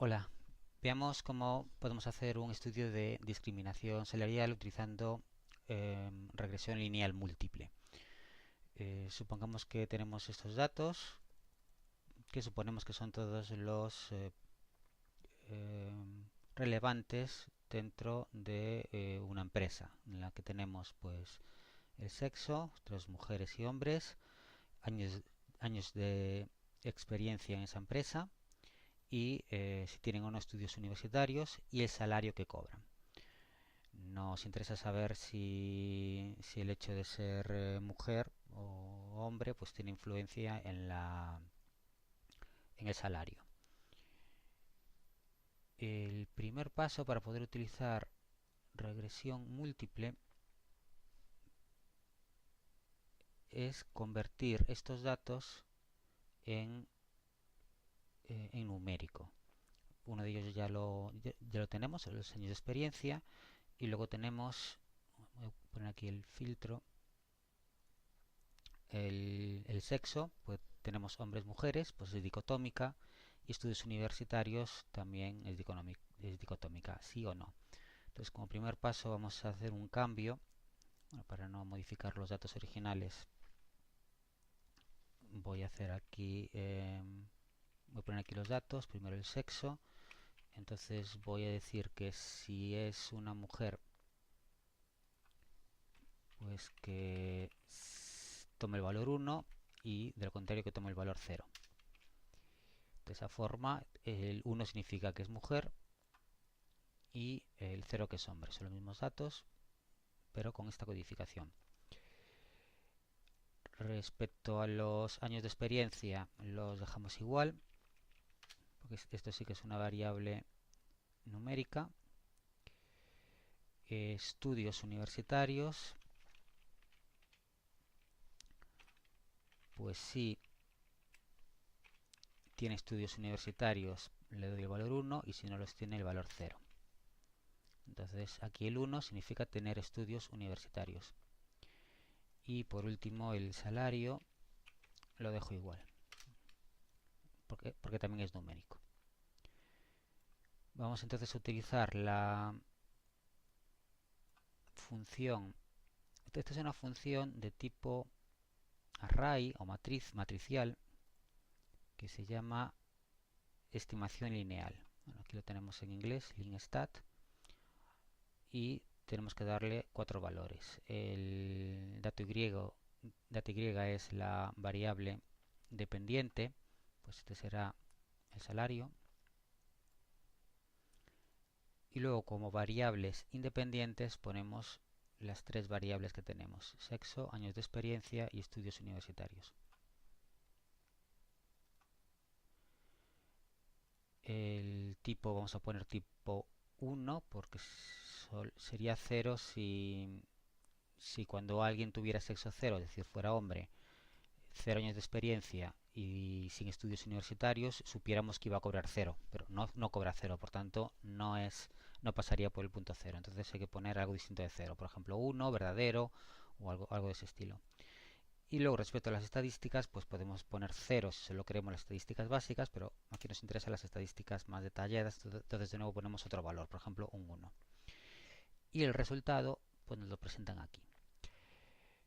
Hola, veamos cómo podemos hacer un estudio de discriminación salarial utilizando regresión lineal múltiple. Supongamos que tenemos estos datos, que suponemos que son todos los relevantes dentro de una empresa en la que tenemos pues el sexo, tres mujeres y hombres, años, años de experiencia en esa empresa y si tienen o no estudios universitarios y el salario que cobran. Nos interesa saber si el hecho de ser mujer o hombre pues tiene influencia en el salario. El primer paso para poder utilizar regresión múltiple es convertir estos datos en numérico. Uno de ellos ya lo tenemos, los años de experiencia, y luego tenemos, voy a poner aquí el filtro, el sexo, pues tenemos hombres, mujeres, pues es dicotómica, y estudios universitarios también es dicotómica, sí o no. Entonces, como primer paso vamos a hacer un cambio, bueno, para no modificar los datos originales. Voy a hacer aquí, voy a poner aquí los datos, primero el sexo, entonces voy a decir que si es una mujer, pues que tome el valor 1 y de lo contrario que tome el valor 0. De esa forma, el 1 significa que es mujer y el 0 que es hombre. Son los mismos datos, pero con esta codificación. Respecto a los años de experiencia, los dejamos igual, porque esto sí que es una variable numérica. Estudios universitarios, pues si tiene estudios universitarios le doy el valor 1 y si no los tiene el valor 0. Entonces aquí el 1 significa tener estudios universitarios. Y por último el salario lo dejo igual, porque también es numérico. Vamos entonces a utilizar la función. Esta es una función de tipo array o matricial que se llama estimación lineal. Bueno, aquí lo tenemos en inglés, linstat, y tenemos que darle 4 valores. El dato y es la variable dependiente, pues este será el salario. Y luego como variables independientes ponemos las tres variables que tenemos: sexo, años de experiencia y estudios universitarios. El tipo vamos a poner tipo 1 porque sería 0 si cuando alguien tuviera sexo 0, es decir, fuera hombre, 0 años de experiencia y sin estudios universitarios, supiéramos que iba a cobrar 0, pero no cobra 0, por tanto no pasaría por el punto 0. Entonces hay que poner algo distinto de 0, por ejemplo 1, verdadero o algo de ese estilo. Y luego respecto a las estadísticas, pues podemos poner 0 si solo queremos las estadísticas básicas, pero aquí nos interesan las estadísticas más detalladas, entonces de nuevo ponemos otro valor, por ejemplo un 1. Y el resultado pues nos lo presentan aquí.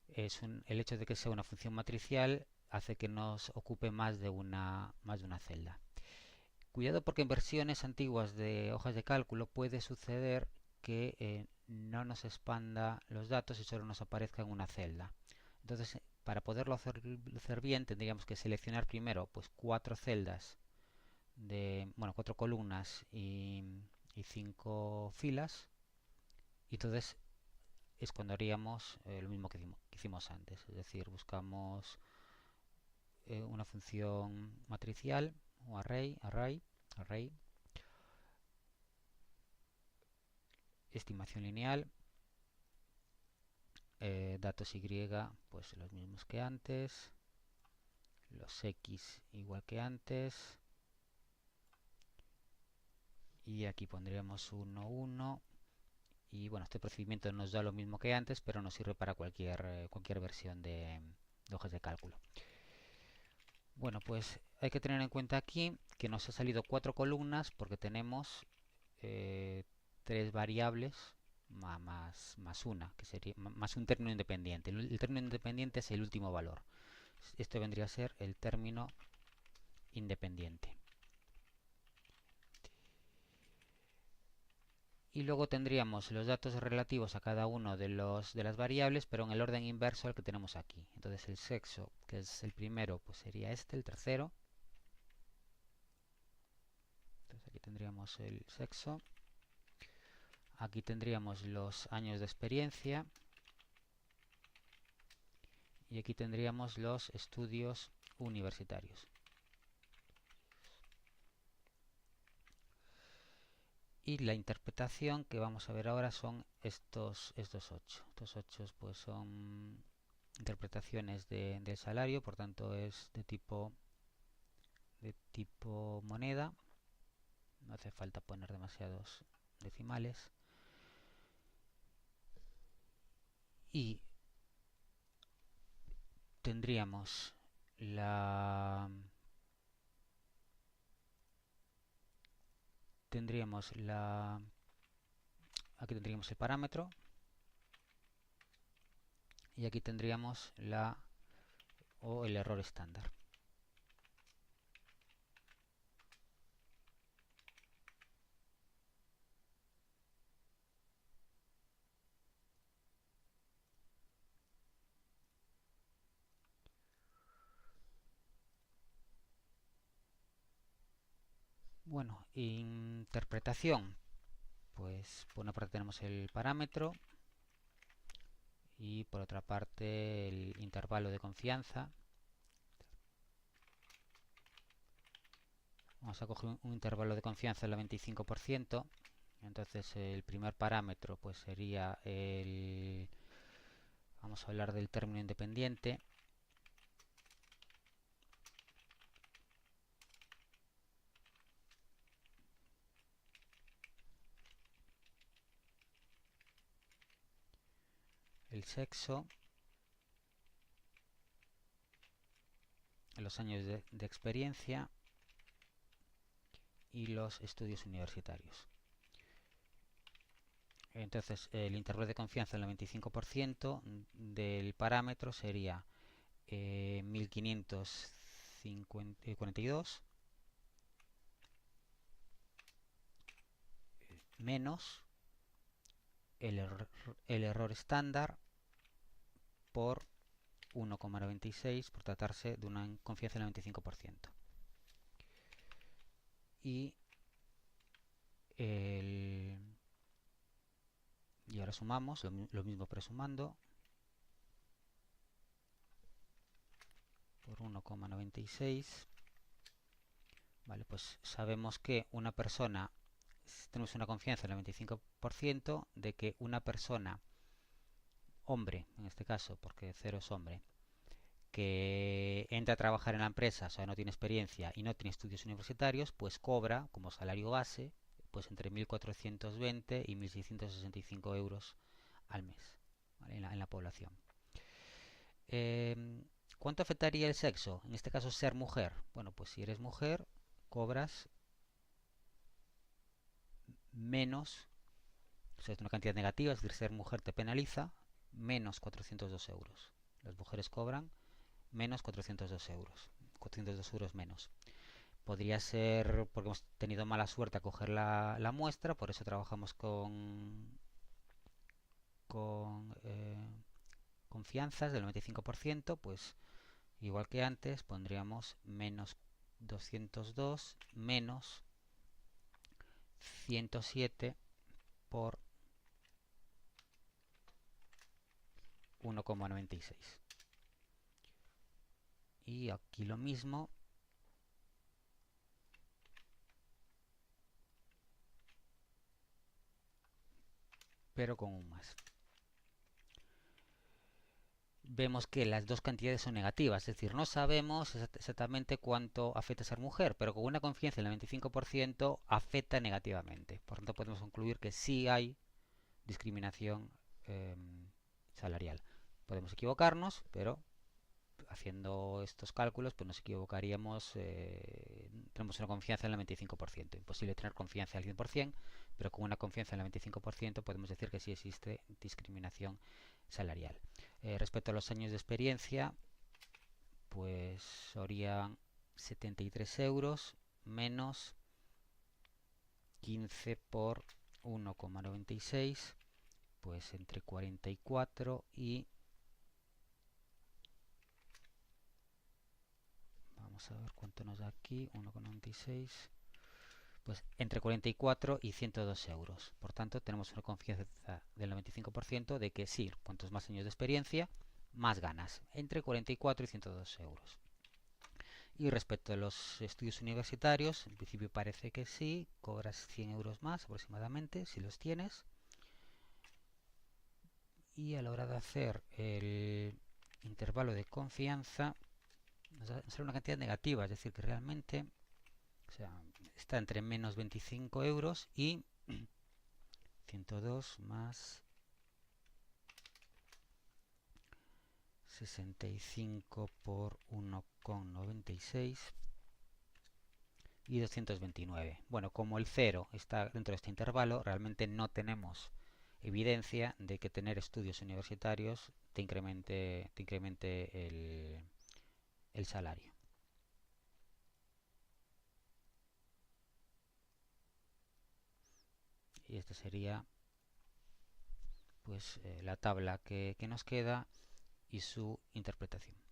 El hecho de que sea una función matricial hace que nos ocupe más de una celda. Cuidado porque en versiones antiguas de hojas de cálculo puede suceder que no nos expanda los datos y solo nos aparezca en una celda. Entonces, para poderlo hacer bien, tendríamos que seleccionar primero pues 4 celdas bueno, 4 columnas y 5 filas, y entonces es cuando haríamos lo mismo que hicimos antes, es decir, buscamos una función matricial o array, estimación lineal, datos y, pues los mismos que antes, los x igual que antes, y aquí pondríamos 1, 1, y bueno, este procedimiento nos da lo mismo que antes, pero nos sirve para cualquier versión de hojas de cálculo. Bueno, pues hay que tener en cuenta aquí que nos ha salido 4 columnas porque tenemos 3 variables más una, que sería más un término independiente. El término independiente es el último valor. Esto vendría a ser el término independiente. Y luego tendríamos los datos relativos a cada uno de las variables, pero en el orden inverso al que tenemos aquí. Entonces el sexo, que es el primero, pues sería este, el tercero. Entonces aquí tendríamos el sexo. Aquí tendríamos los años de experiencia. Y aquí tendríamos los estudios universitarios. Y la interpretación que vamos a ver ahora son estos 8. Estos 8 pues son interpretaciones del salario, por tanto es de tipo moneda. No hace falta poner demasiados decimales. Y tendríamos aquí tendríamos el parámetro y aquí tendríamos el error estándar. Bueno, interpretación. Pues por una parte tenemos el parámetro y por otra parte el intervalo de confianza. Vamos a coger un intervalo de confianza del 25%. Entonces el primer parámetro pues sería vamos a hablar del término independiente. El sexo, los años de experiencia y los estudios universitarios. Entonces el intervalo de confianza del 95% del parámetro sería 1542 menos el error estándar por 1,96 por tratarse de una confianza del 95%. Y ahora sumamos, lo mismo presumando, por 1,96. Vale, pues sabemos que una persona, tenemos una confianza del 95% de que una persona, hombre, en este caso, porque 0 es hombre, que entra a trabajar en la empresa, o sea, no tiene experiencia y no tiene estudios universitarios, pues cobra como salario base pues entre 1.420 y 1.665 euros al mes, ¿vale? en la población. ¿Cuánto afectaría el sexo? En este caso, ser mujer. Bueno, pues si eres mujer, cobras menos, o sea, es una cantidad negativa, es decir, ser mujer te penaliza, menos 402 euros. Las mujeres cobran menos 402 euros. 402 euros menos. Podría ser porque hemos tenido mala suerte a coger la muestra, por eso trabajamos con confianzas del 95%, pues igual que antes pondríamos menos 202 menos 107 por 1,96. Y aquí lo mismo, pero con un más. Vemos que las dos cantidades son negativas, es decir, no sabemos exactamente cuánto afecta a ser mujer, pero con una confianza del 95% afecta negativamente. Por tanto, podemos concluir que sí hay discriminación salarial. Podemos equivocarnos, pero haciendo estos cálculos, pues nos equivocaríamos, tenemos una confianza en el 95%. Imposible tener confianza al 100%, pero con una confianza en el 95% podemos decir que sí existe discriminación salarial. Respecto a los años de experiencia, pues serían 73 euros menos 15 por 1,96, pues entre 44 y... Vamos a ver cuánto nos da aquí, 1,96, pues entre 44 y 102 euros. Por tanto, tenemos una confianza del 95% de que sí, cuantos más años de experiencia, más ganas, entre 44 y 102 euros. Y respecto a los estudios universitarios, en principio parece que sí, cobras 100 euros más aproximadamente, si los tienes. Y a la hora de hacer el intervalo de confianza, nos va a ser una cantidad negativa, es decir, que realmente, o sea, está entre menos 25 euros y 102 más 65 por 1,96 y 229. Bueno, como el 0 está dentro de este intervalo, realmente no tenemos evidencia de que tener estudios universitarios te incremente el salario. Y esta sería pues la tabla que nos queda y su interpretación.